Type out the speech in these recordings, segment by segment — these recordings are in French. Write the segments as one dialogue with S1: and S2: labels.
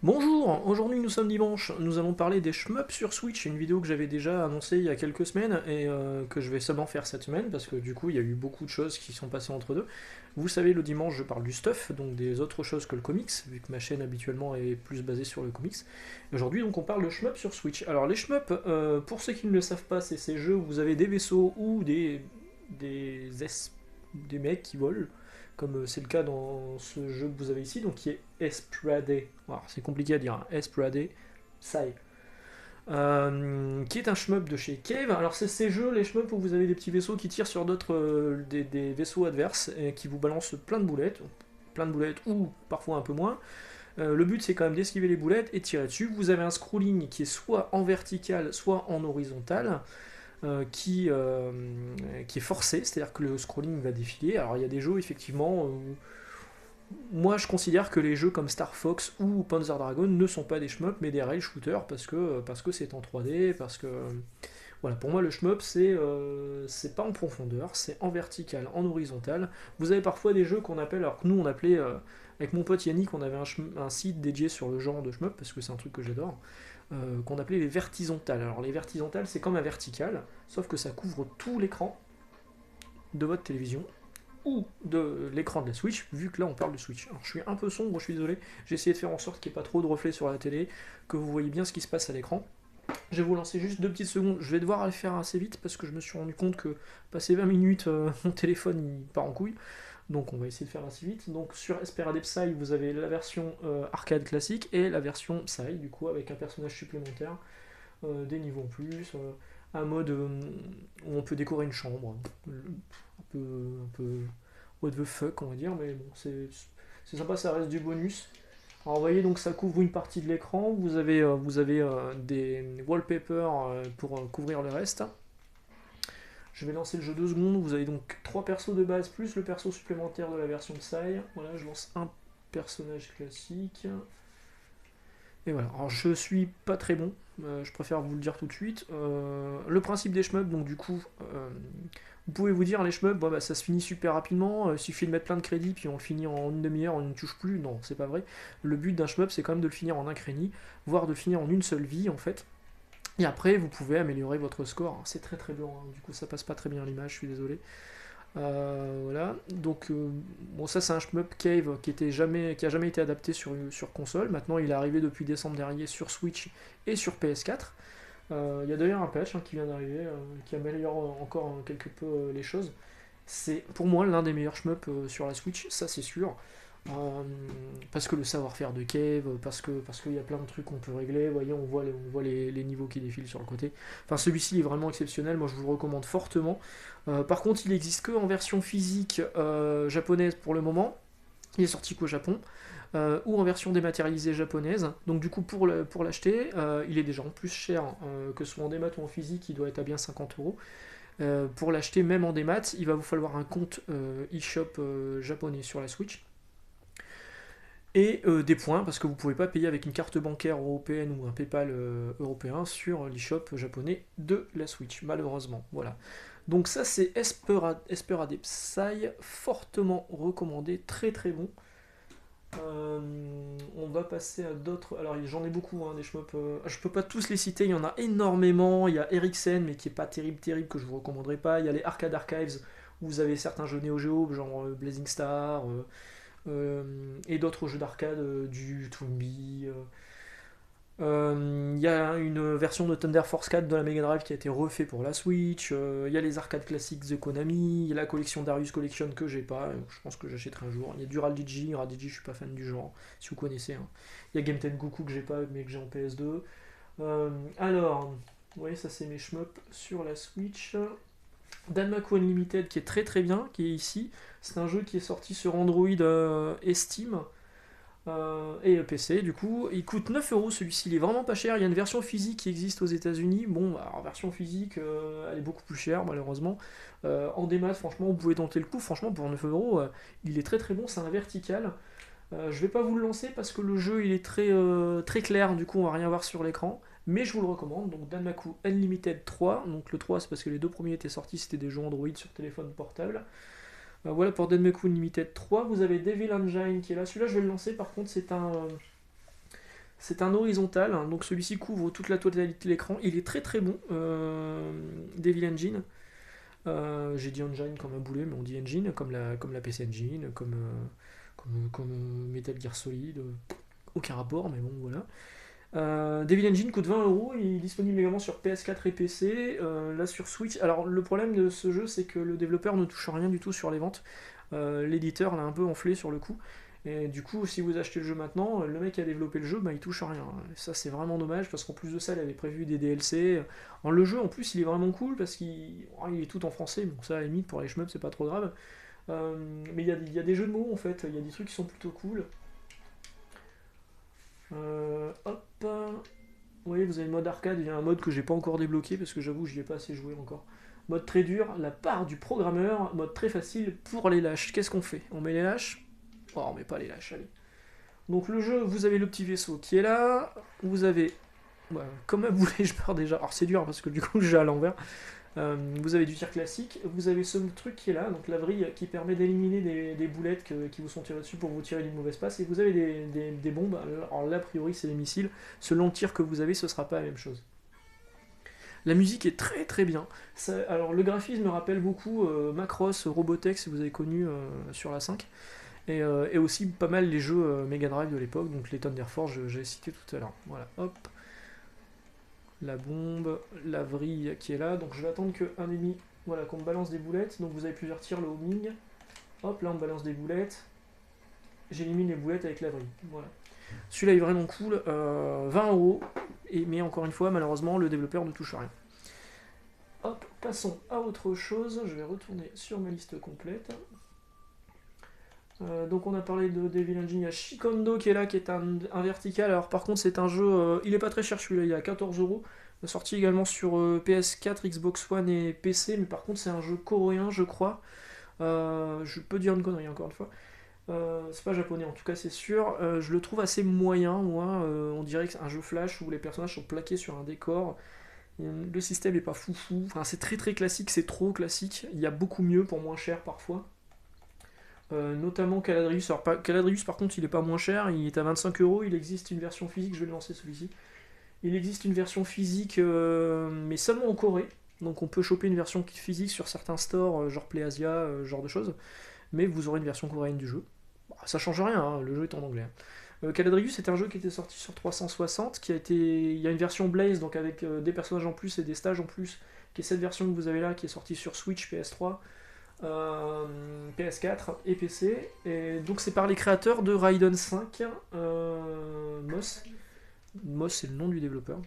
S1: Bonjour, aujourd'hui nous sommes dimanche, nous allons parler des shmups sur Switch, une vidéo que j'avais déjà annoncée il y a quelques semaines et que je vais seulement faire cette semaine parce que du coup il y a eu beaucoup de choses qui sont passées entre deux. Vous savez, le dimanche je parle du stuff, donc des autres choses que le comics, vu que ma chaîne habituellement est plus basée sur le comics. Et aujourd'hui donc on parle de shmups sur Switch. Alors les shmups, pour ceux qui ne le savent pas, c'est ces jeux où vous avez des vaisseaux ou des mecs qui volent, comme c'est le cas dans ce jeu que vous avez ici, donc qui est Esprade. Alors, c'est compliqué à dire, hein, Esprade Sai. Qui est un shmup de chez Cave. Alors c'est ces jeux, les shmups où vous avez des petits vaisseaux qui tirent sur d'autres des vaisseaux adverses et qui vous balancent plein de boulettes ou parfois un peu moins. Le but c'est quand même d'esquiver les boulettes et de tirer dessus. Vous avez un scrolling qui est soit en vertical, soit en horizontal. Qui est forcé, c'est-à-dire que le scrolling va défiler. Alors il y a des jeux effectivement moi je considère que les jeux comme Star Fox ou Panzer Dragon ne sont pas des shmups mais des rail shooters parce que c'est en 3D, parce que voilà, pour moi le shmup c'est pas en profondeur, c'est en vertical, en horizontal. Vous avez parfois des jeux qu'on appelle, alors que nous on appelait avec mon pote Yannick, on avait un site dédié sur le genre de shmup parce que c'est un truc que j'adore, qu'on appelait les vertizontales. Alors les vertizontales c'est comme un vertical, sauf que ça couvre tout l'écran de votre télévision ou de l'écran de la Switch, vu que là on parle de Switch. Alors je suis un peu sombre, je suis désolé, j'ai essayé de faire en sorte qu'il n'y ait pas trop de reflets sur la télé, que vous voyez bien ce qui se passe à l'écran. Je vais vous lancer juste 2 petites secondes, je vais devoir aller faire assez vite parce que je me suis rendu compte que passé 20 minutes, mon téléphone il part en couille. Donc on va essayer de faire assez vite. Donc sur Esperade Psy, vous avez la version arcade classique et la version Psy, du coup avec un personnage supplémentaire, des niveaux en plus, un mode où on peut décorer une chambre, un peu what the fuck on va dire, mais bon, c'est sympa, ça reste du bonus. Alors vous voyez, donc ça couvre une partie de l'écran, vous avez des wallpapers pour couvrir le reste. Je vais lancer le jeu 2 secondes, vous avez donc 3 persos de base plus le perso supplémentaire de la version Psy. Voilà, je lance un personnage classique. Et voilà, alors je suis pas très bon, je préfère vous le dire tout de suite. Le principe des shmups, donc du coup, vous pouvez vous dire les shmups, bon, bah, ça se finit super rapidement, il suffit de mettre plein de crédits puis on le finit en une demi-heure, on ne touche plus. Non, c'est pas vrai. Le but d'un shmup, c'est quand même de le finir en un crédit, voire de finir en une seule vie en fait. Et après, vous pouvez améliorer votre score. C'est très très blanc, hein, du coup ça passe pas très bien à l'image, je suis désolé. Voilà, donc bon, ça c'est un shmup Cave qui a jamais été adapté sur console. Maintenant, il est arrivé depuis décembre dernier sur Switch et sur PS4. Il y a d'ailleurs un patch qui vient d'arriver qui améliore encore quelque peu les choses. C'est pour moi l'un des meilleurs shmups sur la Switch, ça c'est sûr. Euh, Parce que le savoir-faire de Cave, parce qu'il y a plein de trucs qu'on peut régler. Vous voyez, on voit les niveaux qui défilent sur le côté. Enfin, celui-ci est vraiment exceptionnel. Moi, je vous le recommande fortement. Par contre, il existe que en version physique japonaise pour le moment. Il est sorti qu'au Japon. Ou en version dématérialisée japonaise. Donc du coup, pour l'acheter, il est déjà en plus cher que ce soit en démat ou en physique, il doit être à bien 50 euros. Pour l'acheter même en démat, il va vous falloir un compte eShop japonais sur la Switch et des points parce que vous ne pouvez pas payer avec une carte bancaire européenne ou un PayPal européen sur l'eShop japonais de la Switch, malheureusement. Voilà. Donc ça c'est Esperade Psy, fortement recommandé, très très bon. On va passer à d'autres. Alors j'en ai beaucoup des shmups. Je peux pas tous les citer, il y en a énormément. Il y a Eriksen mais qui est pas terrible terrible que je vous recommanderais pas. Il y a les Arcade Archives où vous avez certains jeux Neo Geo genre Blazing Star, et d'autres jeux d'arcade du Toonbi. Il y a une version de Thunder Force 4 de la Mega Drive qui a été refait pour la Switch. Il y a les arcades classiques The Konami. Il y a la collection Darius Collection que j'ai pas. Je pense que j'achèterai un jour. Il y a du Raldigi. Raldigi, je suis pas fan du genre, si vous connaissez, hein. Il y a Game Goku que j'ai pas mais que j'ai en PS2. Alors, vous voyez, ça c'est mes shmups sur la Switch. Danmaku Unlimited qui est très très bien, qui est ici. C'est un jeu qui est sorti sur Android et Steam et PC. Du coup, il coûte 9 euros celui-ci, il est vraiment pas cher. Il y a une version physique qui existe aux États-Unis. Bon, alors version physique, elle est beaucoup plus chère malheureusement. En démat, franchement, vous pouvez tenter le coup. Franchement, pour 9 euros, il est très très bon. C'est un vertical. Je vais pas vous le lancer parce que le jeu il est très clair, du coup on va rien voir sur l'écran. Mais je vous le recommande, donc Danmaku Unlimited 3. Donc le 3 c'est parce que les deux premiers étaient sortis, c'était des jeux Android sur téléphone portable. Voilà pour Danmaku Unlimited 3. Vous avez Devil Engine qui est là. Celui-là je vais le lancer, par contre C'est un horizontal, hein, donc celui-ci couvre toute la totalité de l'écran. Il est très très bon, Devil Engine. J'ai dit Engine comme un boulet, mais on dit Engine, comme la PC Engine, comme Metal Gear Solid. Aucun rapport, mais bon, voilà. Devil Engine coûte 20€, il est disponible également sur PS4 et PC, là sur Switch. Alors le problème de ce jeu, c'est que le développeur ne touche rien du tout sur les ventes. L'éditeur l'a un peu enflé sur le coup. Et du coup, si vous achetez le jeu maintenant, le mec qui a développé le jeu, bah, il touche rien. Et ça, c'est vraiment dommage parce qu'en plus de ça, il avait prévu des DLC. Le jeu, en plus, il est vraiment cool parce qu'il est tout en français. Bon, ça, à la limite, pour les shmups, c'est pas trop grave. Mais il y a des jeux de mots en fait, il y a des trucs qui sont plutôt cool. Hop. Vous voyez, vous avez le mode arcade, il y a un mode que j'ai pas encore débloqué parce que j'avoue, j'y ai pas assez joué encore. Mode très dur, la part du programmeur, mode très facile pour les lâches. Qu'est-ce qu'on fait? On met les lâches? Oh, on met pas les lâches, allez. Donc le jeu, vous avez le petit vaisseau qui est là, vous avez... Ouais, comme un boulet, je pars déjà. Alors c'est dur parce que du coup, j'ai à l'envers. Vous avez du tir classique, vous avez ce truc qui est là, donc la vrille qui permet d'éliminer des boulettes qui vous sont tirées dessus pour vous tirer d'une mauvaise passe, et vous avez des bombes, alors là a priori c'est des missiles, selon le tir que vous avez ce sera pas la même chose. La musique est très très bien, alors le graphisme me rappelle beaucoup Macross, Robotech si vous avez connu sur la 5, et aussi pas mal les jeux Mega Drive de l'époque, donc les Thunder Force j'ai cité tout à l'heure, voilà, hop. La bombe, la vrille qui est là, donc je vais attendre qu'un ennemi, voilà, qu'on me balance des boulettes, donc vous avez plusieurs tirs, le homing, hop, là on me balance des boulettes, j'élimine les boulettes avec la vrille, voilà. Celui-là est vraiment cool, 20€, mais encore une fois, malheureusement, le développeur ne touche à rien. Hop, passons à autre chose, je vais retourner sur ma liste complète. Donc on a parlé de Devil Engine, il y a Shikondo qui est là, qui est un vertical. Alors par contre c'est un jeu, il est pas très cher celui-là, il est à 14€. Sorti également sur PS4, Xbox One et PC, mais par contre c'est un jeu coréen je crois. Je peux dire une connerie encore une fois. C'est pas japonais en tout cas c'est sûr. Je le trouve assez moyen moi, on dirait que c'est un jeu flash où les personnages sont plaqués sur un décor. Le système est pas foufou, enfin c'est très très classique, c'est trop classique. Il y a beaucoup mieux pour moins cher parfois. Notamment Caladrius. Alors Caladrius par contre il est pas moins cher, il est à 25€, il existe une version physique, je vais le lancer celui-ci. Il existe une version physique mais seulement en Corée, donc on peut choper une version physique sur certains stores, genre PlayAsia, genre de choses, mais vous aurez une version coréenne du jeu. Bon, ça change rien, hein, le jeu est en anglais. Caladrius c'est un jeu qui était sorti sur 360, il y a une version Blaze, donc avec des personnages en plus et des stages en plus, qui est cette version que vous avez là, qui est sortie sur Switch, PS3, PS4 et PC, et donc c'est par les créateurs de Raiden 5, Moss. Moss c'est le nom du développeur.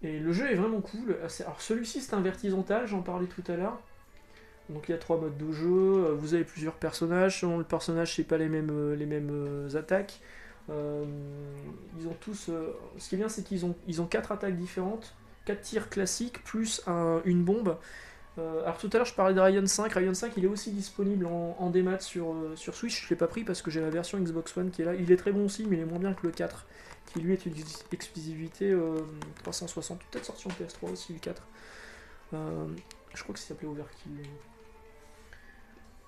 S1: Et le jeu est vraiment cool. Alors celui-ci c'est un vertisontal, j'en parlais tout à l'heure. Donc il y a 3 modes de jeu, vous avez plusieurs personnages, selon le personnage c'est pas les mêmes attaques. Ils ont tous. Ce qui est bien c'est qu'ils ont 4 attaques différentes, 4 tirs classiques, plus une bombe. Alors tout à l'heure je parlais de Raiden 5, Raiden 5 il est aussi disponible en démat sur Switch, je l'ai pas pris parce que j'ai la version Xbox One qui est là, il est très bon aussi mais il est moins bien que le 4, qui lui est une exclusivité 360, peut-être sorti en PS3 aussi le 4, je crois que ça s'appelait Overkill.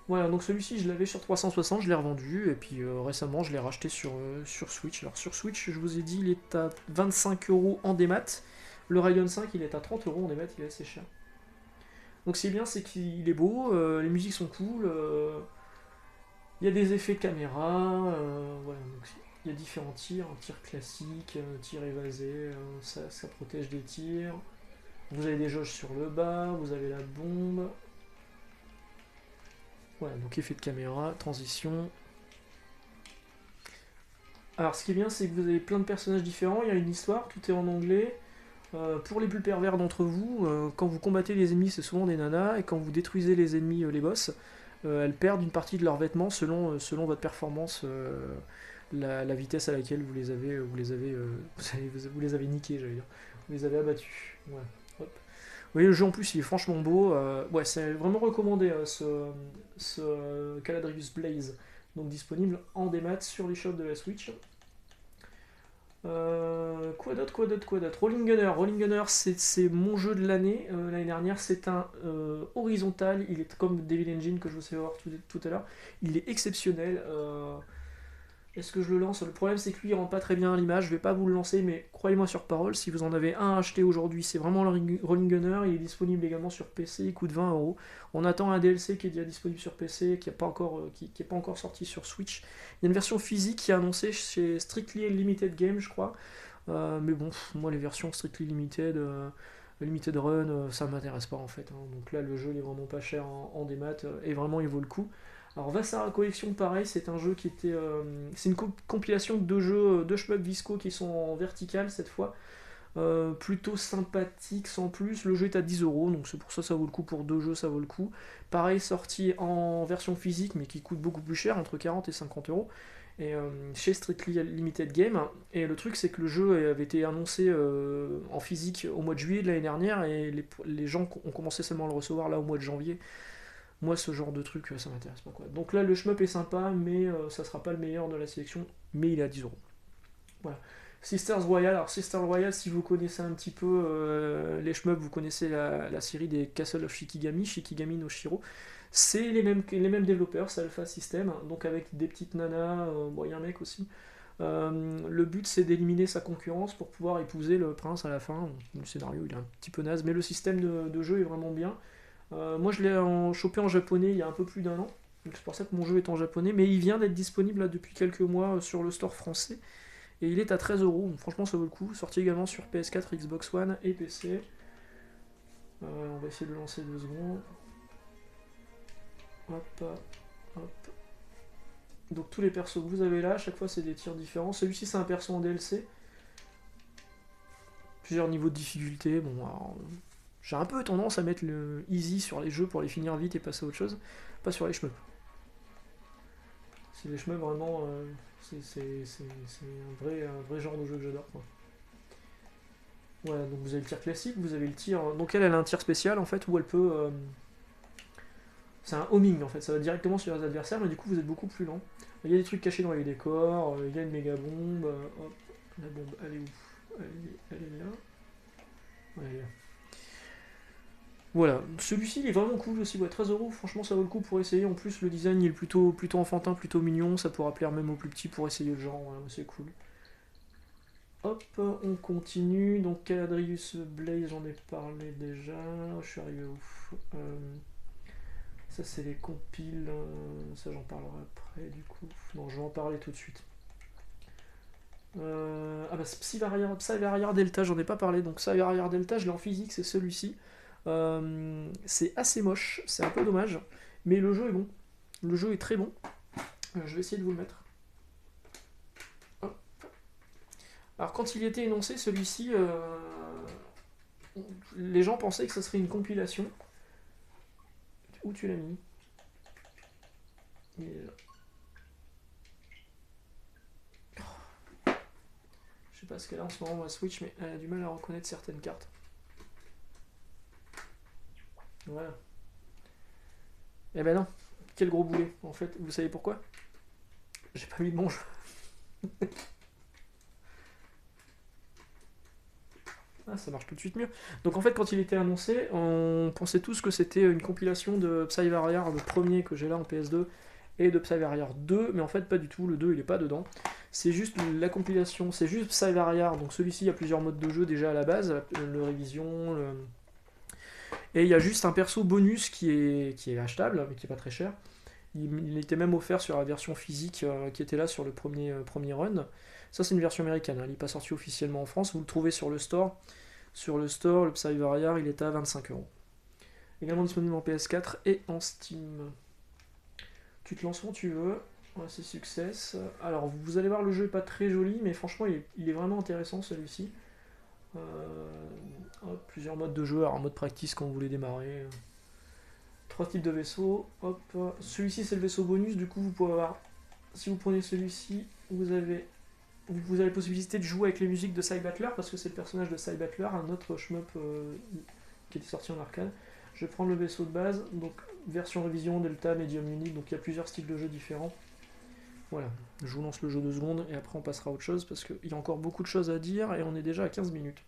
S1: Voilà, donc celui-ci je l'avais sur 360, je l'ai revendu, et puis récemment je l'ai racheté sur Switch. Alors sur Switch je vous ai dit il est à 25€ en démat, le Raiden 5 il est à 30€ en démat, il est assez cher. Donc c'est bien, c'est qu'il est beau, les musiques sont cool, il y a des effets de caméra, voilà, donc il y a différents tirs, un tir classique, un tir évasé, ça protège des tirs. Vous avez des jauges sur le bas, vous avez la bombe. Voilà, donc effet de caméra, transition. Alors ce qui est bien, c'est que vous avez plein de personnages différents, il y a une histoire, tout est en anglais. Pour les plus pervers d'entre vous, quand vous combattez les ennemis, c'est souvent des nanas, et quand vous détruisez les ennemis, les boss, elles perdent une partie de leurs vêtements selon votre performance, la vitesse à laquelle vous les avez niqués, j'allais dire. Vous les avez abattus. Ouais. Hop. Vous voyez, le jeu en plus il est franchement beau. Ouais, c'est vraiment recommandé ce Caladrius Blaze, donc disponible en démat sur les shops de la Switch. Quoi d'autre Rolling Gunner. Rolling Gunner, c'est mon jeu de l'année dernière. C'est un horizontal. Il est comme Devil Engine que je vous ai voir tout à l'heure. Il est exceptionnel. Est-ce que je le lance? Le problème c'est que lui il rend pas très bien à l'image, je vais pas vous le lancer, mais croyez-moi sur parole, si vous en avez un à acheter aujourd'hui, c'est vraiment le Rolling Gunner, il est disponible également sur PC, il coûte 20 euros. On attend un DLC qui est déjà disponible sur PC, qui n'est pas, qui est pas encore sorti sur Switch. Il y a une version physique qui est annoncée chez Strictly Limited Game, je crois. Mais bon, moi les versions Strictly Limited, Limited Run, ça m'intéresse pas en fait, hein. Donc là le jeu il est vraiment pas cher en démat, et vraiment il vaut le coup. Alors Vassara Collection, pareil, c'est un jeu qui était, c'est une compilation de deux jeux, deux shmups Visco qui sont en vertical cette fois, plutôt sympathique sans plus. Le jeu est à 10 euros, donc c'est pour ça ça vaut le coup, pour deux jeux ça vaut le coup. Pareil, sorti en version physique mais qui coûte beaucoup plus cher, entre 40 et 50 euros, et chez Strictly Limited Game. Et le truc c'est que le jeu avait été annoncé en physique au mois de juillet de l'année dernière, et les gens ont commencé seulement à le recevoir là au mois de janvier. Moi, ce genre de truc, ça m'intéresse pas, quoi. Donc là, le shmup est sympa, mais ça sera pas le meilleur de la sélection, mais il est à 10 euros. Voilà. Sisters Royal. Alors, Sisters Royal, si vous connaissez un petit peu les shmups, vous connaissez la série des Castle of Shikigami, Shikigami no Shiro. C'est les mêmes développeurs, c'est Alpha System, donc avec des petites nanas, bon, il y a un mec aussi. Le but, c'est d'éliminer sa concurrence pour pouvoir épouser le prince à la fin. Le scénario, il est un petit peu naze, mais le système de jeu est vraiment bien. Moi, je l'ai chopé en japonais il y a un peu plus d'un an, donc c'est pour ça que mon jeu est en japonais, mais il vient d'être disponible là, depuis quelques mois sur le store français, et il est à 13 euros, donc franchement ça vaut le coup. Sorti également sur PS4, Xbox One et PC. On va essayer de le lancer 2 secondes. Hop, hop. Donc tous les persos que vous avez là, à chaque fois c'est des tirs différents. Celui-ci c'est un perso en DLC. Plusieurs niveaux de difficulté. Bon, alors, j'ai un peu tendance à mettre le easy sur les jeux pour les finir vite et passer à autre chose, pas sur les shmups. C'est les shmups vraiment, c'est un vrai genre de jeu que j'adore, quoi. Voilà, donc vous avez le tir classique, vous avez le tir. Donc elle a un tir spécial en fait où elle peut. C'est un homing en fait, ça va directement sur les adversaires, mais du coup vous êtes beaucoup plus lent. Il y a des trucs cachés dans les décors, il y a une méga bombe. Hop, la bombe, elle est où? Elle est là. Ouais, elle est là. Voilà, celui-ci il est vraiment cool aussi, ouais, 13 euros, franchement ça vaut le coup pour essayer. En plus, le design il est plutôt enfantin, plutôt mignon, ça pourra plaire même aux plus petits pour essayer le genre, voilà, c'est cool. Hop, on continue. Donc, Caladrius Blaze, j'en ai parlé déjà. Je suis arrivé où? Ça, c'est les compiles. Ça, j'en parlerai après, du coup. Non, je vais en parler tout de suite. Ah bah, Psy-Warrior Delta, j'en ai pas parlé. Donc, Psy-Warrior Delta, je l'ai en physique, c'est celui-ci. C'est assez moche, c'est un peu dommage. Mais le jeu est bon. Le jeu est très bon. Je vais essayer de vous le mettre. Hop. Alors, quand il était énoncé, celui-ci, les gens pensaient que ce serait une compilation. Où tu l'as mis? Il est là. Je sais pas ce qu'elle a en ce moment, ma Switch, mais elle a du mal à reconnaître certaines cartes. Voilà. Eh ben non, quel gros boulet. En fait, vous savez pourquoi? J'ai pas mis de bon jeu. Ah, ça marche tout de suite mieux. Donc en fait, quand il était annoncé, on pensait tous que c'était une compilation de Psy-Warrior, le premier que j'ai là en PS2, et de Psy-Warrior 2, mais en fait pas du tout, le 2 il est pas dedans. C'est juste la compilation, c'est juste Psy-Warrior, donc celui-ci il y a plusieurs modes de jeu déjà à la base, le révision, et il y a juste un perso bonus qui est achetable, mais qui est pas très cher. Il était même offert sur la version physique qui était là sur le premier run. Ça, c'est une version américaine, hein. Il n'est pas sorti officiellement en France. Vous le trouvez sur le store. Sur le store, le Psy-Warrior, il est à 25 euros. Également disponible en PS4 et en Steam. Tu te lances quand tu veux. Ouais, c'est success. Alors, vous allez voir, le jeu est pas très joli, mais franchement, il est vraiment intéressant celui-ci. Plusieurs modes de jeu. Alors, en mode practice quand vous voulez démarrer. 3 types de vaisseaux. Hop. Celui-ci, c'est le vaisseau bonus. Du coup, vous pouvez avoir. Si vous prenez celui-ci, vous avez la possibilité de jouer avec les musiques de Psy Battler, parce que c'est le personnage de Psy Battler, un autre shmup qui était sorti en arcade. Je vais prendre le vaisseau de base, donc version révision, Delta, Medium Unit, donc il y a plusieurs styles de jeu différents. Voilà, je vous lance le jeu 2 secondes et après on passera à autre chose parce qu'il y a encore beaucoup de choses à dire et on est déjà à 15 minutes.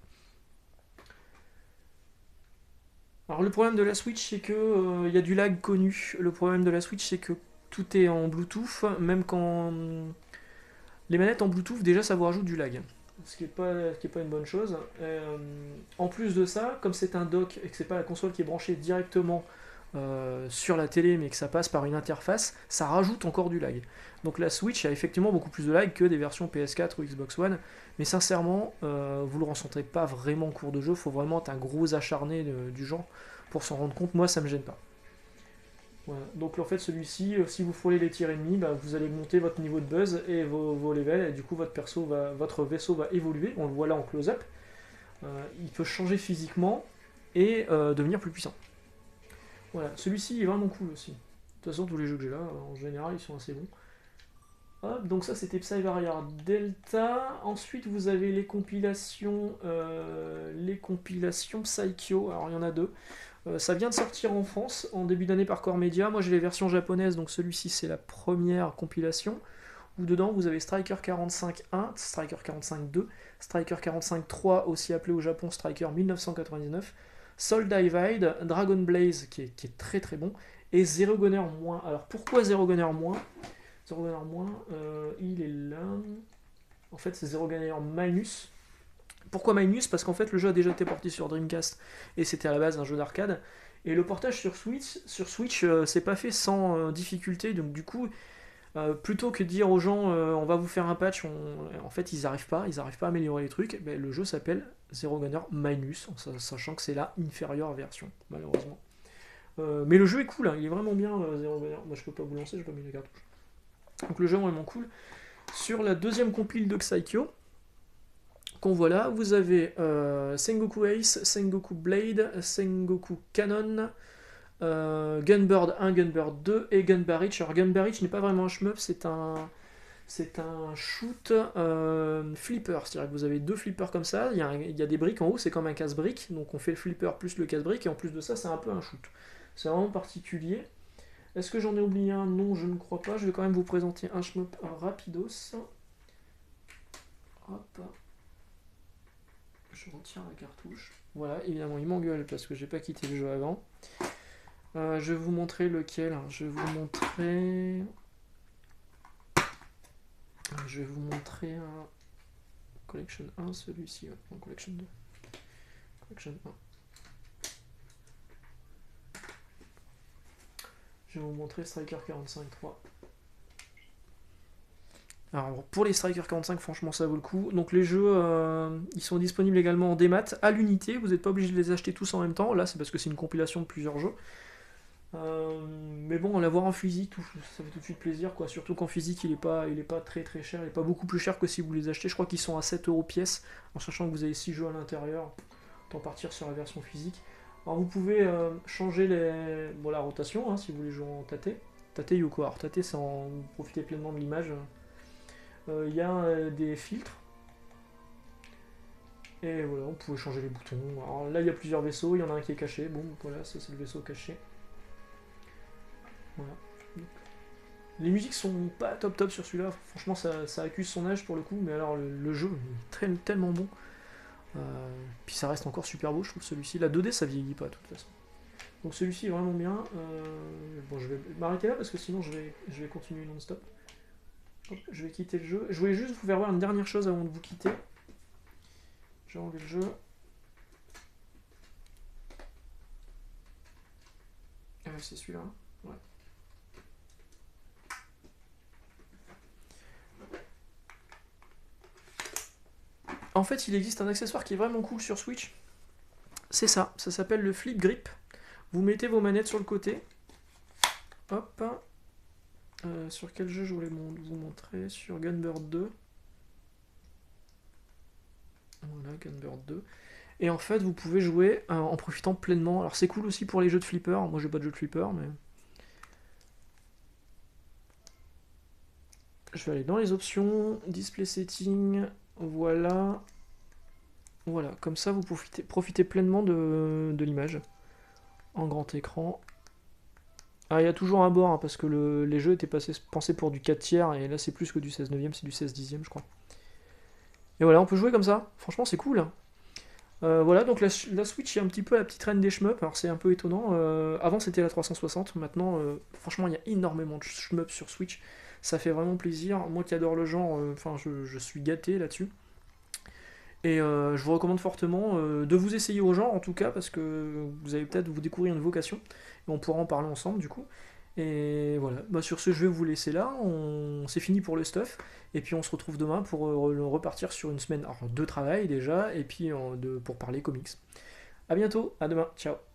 S1: Alors le problème de la Switch, c'est que y a du lag connu. Le problème de la Switch, c'est que tout est en Bluetooth, même quand Les manettes en Bluetooth, déjà, ça vous rajoute du lag. Ce qui n'est pas une bonne chose. En plus de ça, comme c'est un dock et que c'est pas la console qui est branchée directement sur la télé, mais que ça passe par une interface, ça rajoute encore du lag. Donc la Switch a effectivement beaucoup plus de lag que des versions PS4 ou Xbox One, mais sincèrement, vous le ressentez pas vraiment en cours de jeu, faut vraiment être un gros acharné du genre pour s'en rendre compte. Moi, ça me gêne pas. Voilà. Donc en fait, celui-ci, si vous frôlez les tirs ennemis, bah, vous allez monter votre niveau de buzz et vos levels, et du coup votre vaisseau va évoluer. On le voit là en close-up. Il peut changer physiquement et devenir plus puissant. Voilà, celui-ci est vraiment cool aussi. De toute façon, tous les jeux que j'ai là, en général, ils sont assez bons. Hop, donc ça c'était Psy-Warrior Delta. Ensuite, vous avez les compilations Psycho. Alors il y en a deux. Ça vient de sortir en France en début d'année par Core Media. Moi j'ai les versions japonaises, donc celui-ci c'est la première compilation. Où dedans vous avez Striker 45.1, Striker 45.2, Striker 45.3, aussi appelé au Japon Striker 1999, Soul Divide, Dragon Blaze qui est très très bon, et Zero Gunner moins. Alors pourquoi Zero Gunner moins? Zero Gunner moins, il est là. En fait c'est Zero Gunner minus. Pourquoi minus? Parce qu'en fait le jeu a déjà été porté sur Dreamcast et c'était à la base un jeu d'arcade. Et le portage sur Switch c'est pas fait sans difficulté, donc du coup, plutôt que de dire aux gens on va vous faire un patch, en fait ils n'arrivent pas à améliorer les trucs, ben, le jeu s'appelle Zero Gunner minus, sachant que c'est la inférieure version, malheureusement. Mais le jeu est cool, hein, il est vraiment bien, Zero Gunner. Moi je peux pas vous lancer, j'ai pas mis les cartouches. Donc le jeu est vraiment cool. Sur la deuxième compile de Psycho, qu'on voit là, vous avez Sengoku Ace, Sengoku Blade, Sengoku Canon, Gunbird 1, Gunbird 2 et Gunbarich. Alors Gunbarich n'est pas vraiment un shmup, c'est un shoot flipper, c'est-à-dire que vous avez deux flippers comme ça, il y a des briques en haut, c'est comme un casse-brique, donc on fait le flipper plus le casse-brique, et en plus de ça, c'est un peu un shoot. C'est vraiment particulier. Est-ce que j'en ai oublié un? Non, je ne crois pas. Je vais quand même vous présenter un shmup rapidos. Hop. Je retire la cartouche. Voilà, évidemment, il m'engueule parce que j'ai pas quitté le jeu avant. Je vais vous montrer lequel. Je vais vous montrer un Collection 1, celui-ci. Non, Collection 2. Collection 1. Je vais vous montrer Striker 45.3. Alors pour les Striker 45, franchement ça vaut le coup. Donc les jeux, ils sont disponibles également en démat à l'unité. Vous n'êtes pas obligé de les acheter tous en même temps. Là c'est parce que c'est une compilation de plusieurs jeux. Mais bon, l'avoir en physique, ça fait tout de suite plaisir, quoi. Surtout qu'en physique, il est pas très très cher. Il est pas beaucoup plus cher que si vous les achetez. Je crois qu'ils sont à 7€ pièce, en sachant que vous avez 6 jeux à l'intérieur. Autant partir sur la version physique. Alors vous pouvez changer la rotation, hein, si vous voulez jouer en Tate. Tate Yoko. Alors Tate, c'est vous profitez pleinement de l'image. Il y a des filtres. Et voilà, on pouvait changer les boutons. Alors là, il y a plusieurs vaisseaux. Il y en a un qui est caché. Bon, voilà, ça c'est le vaisseau caché. Voilà. Les musiques sont pas top sur celui-là, franchement ça accuse son âge pour le coup, mais alors le jeu est tellement bon. Puis ça reste encore super beau, je trouve, celui-ci. La 2D ça vieillit pas de toute façon. Donc celui-ci est vraiment bien. Bon, je vais m'arrêter là parce que sinon je vais continuer non-stop. Je vais quitter le jeu. Je voulais juste vous faire voir une dernière chose avant de vous quitter. J'ai enlevé le jeu. C'est celui-là. Ouais. En fait, il existe un accessoire qui est vraiment cool sur Switch. C'est ça s'appelle le Flip Grip. Vous mettez vos manettes sur le côté. Hop. Sur quel jeu je voulais vous montrer? Sur Gunbird 2. Voilà, Gunbird 2. Et en fait, vous pouvez jouer en profitant pleinement. Alors c'est cool aussi pour les jeux de flipper. Moi, j'ai pas de jeu de flipper, mais... Je vais aller dans les options, Display Setting, voilà. Voilà, comme ça vous profitez pleinement de l'image. En grand écran. Ah, il y a toujours un bord, hein, parce que les jeux étaient pensés pour du 4 tiers, et là c'est plus que du 16 neuvième, c'est du 16 dixième je crois. Et voilà, on peut jouer comme ça. Franchement c'est cool. Voilà, donc la Switch est un petit peu à la petite reine des shmups, alors c'est un peu étonnant. Avant c'était la 360, maintenant, franchement, il y a énormément de shmups sur Switch. Ça fait vraiment plaisir. Moi qui adore le genre, enfin, je suis gâté là-dessus. Et je vous recommande fortement de vous essayer au genre en tout cas, parce que vous allez peut-être vous découvrir une vocation. Et on pourra en parler ensemble du coup. Et voilà, bah, sur ce, je vais vous laisser là. C'est fini pour le stuff. Et puis on se retrouve demain pour repartir sur une semaine alors, de travail déjà, et puis pour parler comics. A bientôt, à demain, ciao.